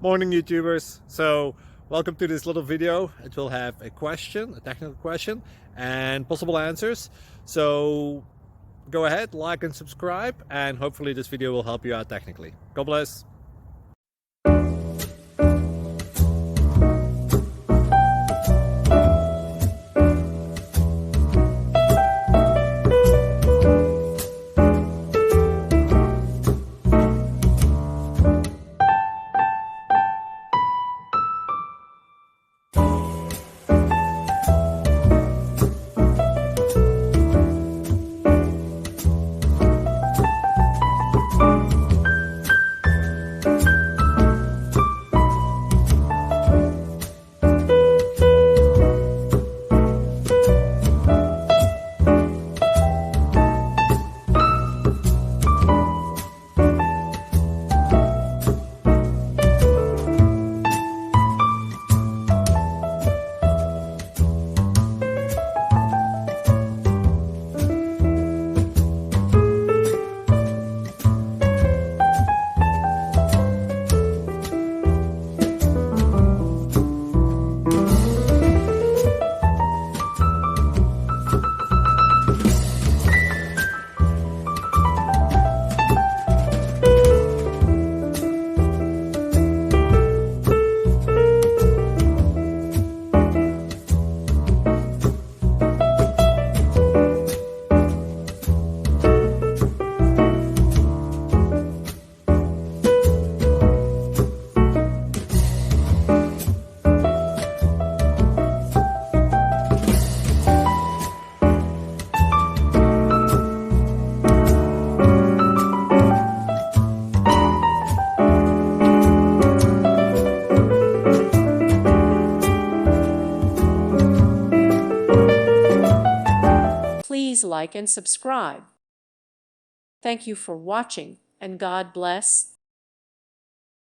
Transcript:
Morning YouTubers. So welcome to this little video. It will have a question, a technical question, and possible answers. So go ahead, like and subscribe, and hopefully this video will help you out technically. God bless. Please like and subscribe. Thank you for watching, and God bless.